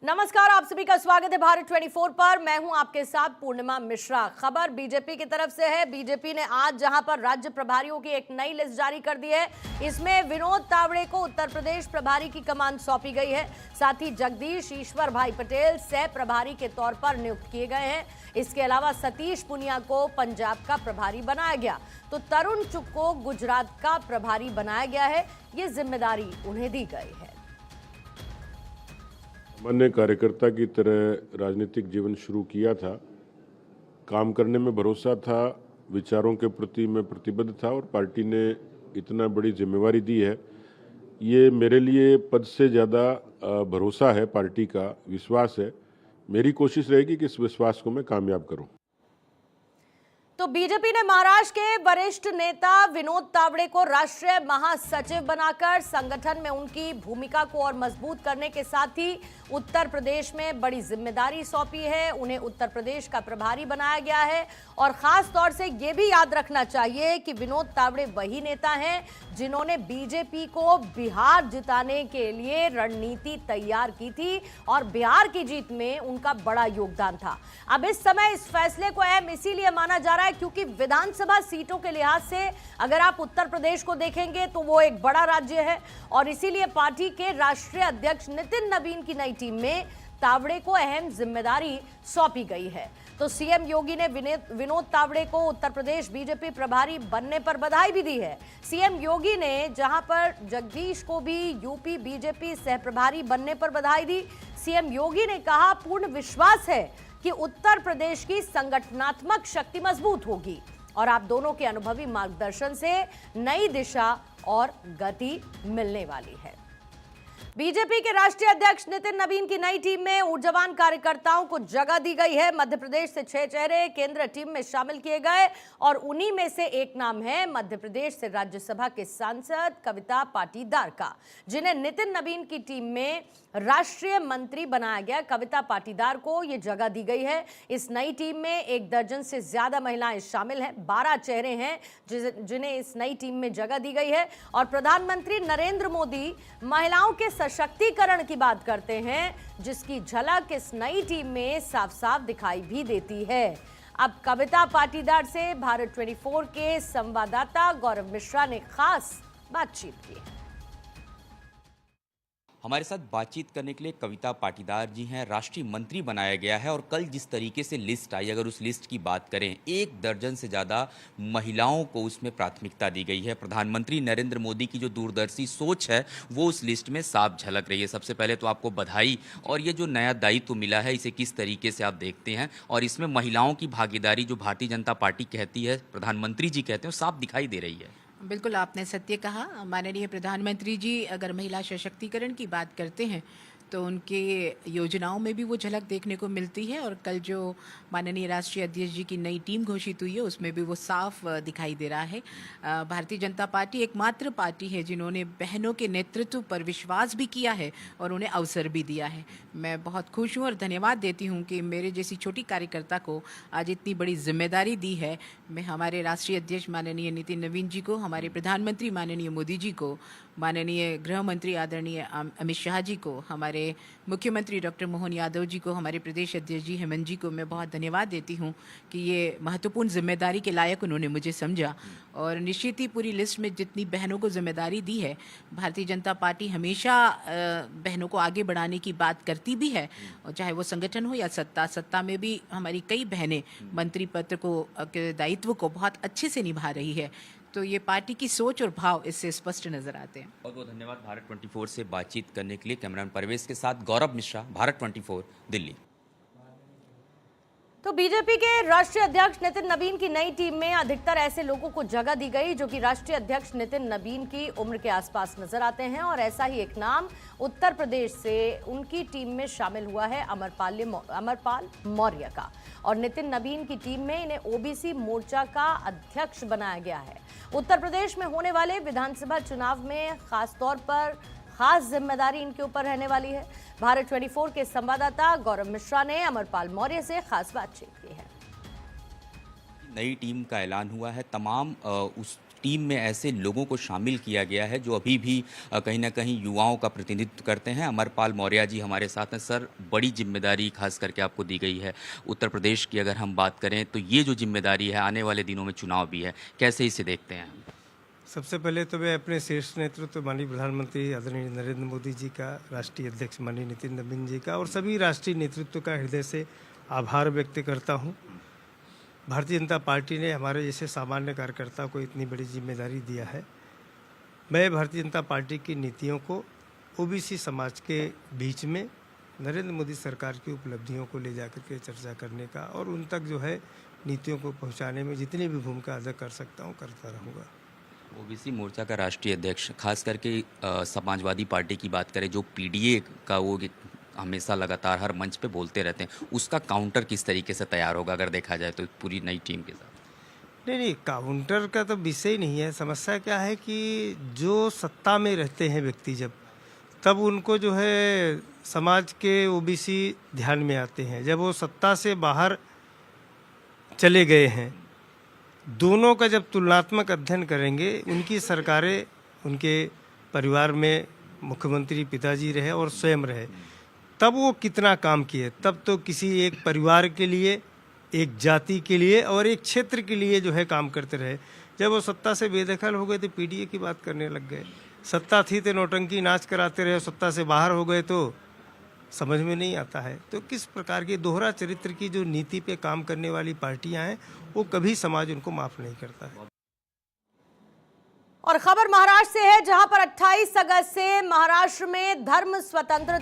नमस्कार, आप सभी का स्वागत है भारत 24 पर। मैं हूं आपके साथ पूर्णिमा मिश्रा। खबर बीजेपी की तरफ से है। बीजेपी ने आज जहां पर राज्य प्रभारियों की एक नई लिस्ट जारी कर दी है, इसमें विनोद तावड़े को उत्तर प्रदेश प्रभारी की कमान सौंपी गई है। साथ ही जगदीश ईश्वर भाई पटेल सह प्रभारी के तौर पर नियुक्त किए गए हैं। इसके अलावा सतीश पुनिया को पंजाब का प्रभारी बनाया गया, तो तरुण चुग को गुजरात का प्रभारी बनाया गया है। ये जिम्मेदारी उन्हें दी गई है। सामान्य कार्यकर्ता की तरह राजनीतिक जीवन शुरू किया था। काम करने में भरोसा था, विचारों के प्रति मैं प्रतिबद्ध था और पार्टी ने इतना बड़ी जिम्मेवारी दी है। ये मेरे लिए पद से ज़्यादा भरोसा है, पार्टी का विश्वास है। मेरी कोशिश रहेगी कि इस विश्वास को मैं कामयाब करूं। तो बीजेपी ने महाराष्ट्र के वरिष्ठ नेता विनोद तावड़े को राष्ट्रीय महासचिव बनाकर संगठन में उनकी भूमिका को और मजबूत करने के साथ ही उत्तर प्रदेश में बड़ी जिम्मेदारी सौंपी है। उन्हें उत्तर प्रदेश का प्रभारी बनाया गया है और खास तौर से यह भी याद रखना चाहिए कि विनोद तावड़े वही नेता हैं जिन्होंने बीजेपी को बिहार जिताने के लिए रणनीति तैयार की थी और बिहार की जीत में उनका बड़ा योगदान था। अब इस समय इस फैसले को अहम इसीलिए माना जा रहा है क्योंकि विधानसभा सीटों के लिहाज से अगर आप उत्तर प्रदेश को देखेंगे तो वो एक बड़ा राज्य है और इसीलिए पार्टी के राष्ट्रीय अध्यक्ष नितिन नवीन की नई टीम में तावड़े को अहम जिम्मेदारी सौंपी गई है। तो सीएम योगी ने विनोद तावड़े को उत्तर प्रदेश बीजेपी प्रभारी बनने पर बधाई भी दी है। सीएम योगी ने जहां पर जगदीश को भी यूपी बीजेपी सह प्रभारी बनने पर बधाई दी। सीएम योगी ने कहा, पूर्ण विश्वास है कि उत्तर प्रदेश की संगठनात्मक शक्ति मजबूत होगी और आप दोनों के अनुभवी मार्गदर्शन से नई दिशा और गति मिलने वाली है। बीजेपी के राष्ट्रीय अध्यक्ष नितिन नवीन की नई टीम में ऊर्जावान कार्यकर्ताओं को जगह दी गई है। मध्य प्रदेश से 6 चेहरे केंद्रीय टीम में शामिल किए गए और उन्हीं में से एक नाम है मध्य प्रदेश से राज्यसभा के सांसद कविता पाटीदार का, जिन्हें नितिन नवीन की टीम में राष्ट्रीय मंत्री बनाया गया। कविता पाटीदार को यह जगह दी गई है। इस नई टीम में 1 दर्जन से ज्यादा महिलाएं शामिल हैं। 12 चेहरे हैं जिन्हें इस नई टीम में जगह दी गई है और प्रधानमंत्री नरेंद्र मोदी महिलाओं के सशक्तिकरण की बात करते हैं, जिसकी झलक इस नई टीम में साफ साफ दिखाई भी देती है। अब कविता पाटीदार से भारत 24 के संवाददाता गौरव मिश्रा ने खास बातचीत की है। हमारे साथ बातचीत करने के लिए कविता पाटीदार जी हैं। राष्ट्रीय मंत्री बनाया गया है और कल जिस तरीके से लिस्ट आई, अगर उस लिस्ट की बात करें, 1 दर्जन से ज़्यादा महिलाओं को उसमें प्राथमिकता दी गई है। प्रधानमंत्री नरेंद्र मोदी की जो दूरदर्शी सोच है वो उस लिस्ट में साफ झलक रही है। सबसे पहले तो आपको बधाई। और ये जो नया दायित्व मिला है, इसे किस तरीके से आप देखते हैं और इसमें महिलाओं की भागीदारी जो भारतीय जनता पार्टी कहती है, प्रधानमंत्री जी कहते हैं, साफ दिखाई दे रही है। बिल्कुल आपने सत्य कहा। माननीय प्रधानमंत्री जी अगर महिला सशक्तिकरण की बात करते हैं तो उनके योजनाओं में भी वो झलक देखने को मिलती है और कल जो माननीय राष्ट्रीय अध्यक्ष जी की नई टीम घोषित हुई है उसमें भी वो साफ दिखाई दे रहा है। भारतीय जनता पार्टी एकमात्र पार्टी है जिन्होंने बहनों के नेतृत्व पर विश्वास भी किया है और उन्हें अवसर भी दिया है। मैं बहुत खुश हूँ और धन्यवाद देती हूँ कि मेरे जैसी छोटी कार्यकर्ता को आज इतनी बड़ी जिम्मेदारी दी है। मैं हमारे राष्ट्रीय अध्यक्ष माननीय नितिन नवीन जी को, हमारे प्रधानमंत्री माननीय मोदी जी को, माननीय गृह मंत्री आदरणीय अमित शाह जी को, हमारे मुख्यमंत्री डॉक्टर मोहन यादव जी को, हमारे प्रदेश अध्यक्ष जी हेमंत जी को मैं बहुत धन्यवाद देती हूँ कि ये महत्वपूर्ण जिम्मेदारी के लायक उन्होंने मुझे समझा। और निश्चित ही पूरी लिस्ट में जितनी बहनों को जिम्मेदारी दी है, भारतीय जनता पार्टी हमेशा बहनों को आगे बढ़ाने की बात करती भी है, और चाहे वो संगठन हो या सत्ता में भी हमारी कई बहनें मंत्री पद को दायित्व को बहुत अच्छे से निभा रही है। तो ये पार्टी की सोच और भाव इससे स्पष्ट नजर आते हैं। बहुत बहुत धन्यवाद भारत 24 से बातचीत करने के लिए। कैमरामैन परवेज के साथ गौरव मिश्रा, भारत 24 दिल्ली। तो बीजेपी के राष्ट्रीय अध्यक्ष नितिन नवीन की नई टीम में अधिकतर ऐसे लोगों को जगह दी गई जो कि राष्ट्रीय अध्यक्ष नितिन नवीन की उम्र के आसपास नजर आते हैं और ऐसा ही एक नाम उत्तर प्रदेश से उनकी टीम में शामिल हुआ है अमरपाल मौर्य का। और नितिन नवीन की टीम में इन्हें ओबीसी मोर्चा का अध्यक्ष बनाया गया है। उत्तर प्रदेश में होने वाले विधानसभा चुनाव में खास तौर पर खास जिम्मेदारी इनके ऊपर रहने वाली है। भारत 24 के संवाददाता गौरव मिश्रा ने अमरपाल मौर्य से खास बातचीत की है। नई टीम का ऐलान हुआ है। तमाम उस टीम में ऐसे लोगों को शामिल किया गया है जो अभी भी कहीं ना कहीं युवाओं का प्रतिनिधित्व करते हैं। अमरपाल मौर्य जी हमारे साथ हैं। सर, बड़ी जिम्मेदारी खास करके आपको दी गई है। उत्तर प्रदेश की अगर हम बात करें तो ये जो जिम्मेदारी है, आने वाले दिनों में चुनाव भी है, कैसे इसे देखते हैं? सबसे पहले तो मैं अपने शीर्ष नेतृत्व माननीय प्रधानमंत्री आदरणीय नरेंद्र मोदी जी का, राष्ट्रीय अध्यक्ष माननीय नितिन नवीन जी का और सभी राष्ट्रीय नेतृत्व का हृदय से आभार व्यक्त करता हूं। भारतीय जनता पार्टी ने हमारे जैसे सामान्य कार्यकर्ता को इतनी बड़ी जिम्मेदारी दिया है। मैं भारतीय जनता पार्टी की नीतियों को ओबीसी समाज के बीच में नरेंद्र मोदी सरकार की उपलब्धियों को ले जाकर के चर्चा करने का और उन तक जो है नीतियों को पहुंचाने में जितनी भी भूमिका अदा कर सकता हूं करता रहूँगा। ओबीसी मोर्चा का राष्ट्रीय अध्यक्ष, खास करके समाजवादी पार्टी की बात करें, जो पीडीए का वो हमेशा लगातार हर मंच पे बोलते रहते हैं, उसका काउंटर किस तरीके से तैयार होगा अगर देखा जाए तो पूरी नई टीम के साथ? नहीं, काउंटर का तो विषय ही नहीं है। समस्या क्या है कि जो सत्ता में रहते हैं व्यक्ति जब, तब उनको जो है समाज के ओबीसी ध्यान में आते हैं। जब वो सत्ता से बाहर चले गए हैं, दोनों का जब तुलनात्मक अध्ययन करेंगे, उनकी सरकारें, उनके परिवार में मुख्यमंत्री पिताजी रहे और स्वयं रहे, तब वो कितना काम किए, तब तो किसी एक परिवार के लिए, एक जाति के लिए और एक क्षेत्र के लिए जो है काम करते रहे। जब वो सत्ता से बेदखल हो गए तो पीडीए की बात करने लग गए। सत्ता थी तो नौटंकी नाच कराते रहे, सत्ता से बाहर हो गए तो समझ में नहीं आता है। तो किस प्रकार की दोहरा चरित्र की जो नीति पे काम करने वाली पार्टियां हैं, वो कभी समाज उनको माफ नहीं करता है। और खबर महाराष्ट्र से है, जहां पर 28 अगस्त से महाराष्ट्र में धर्म स्वतंत्रता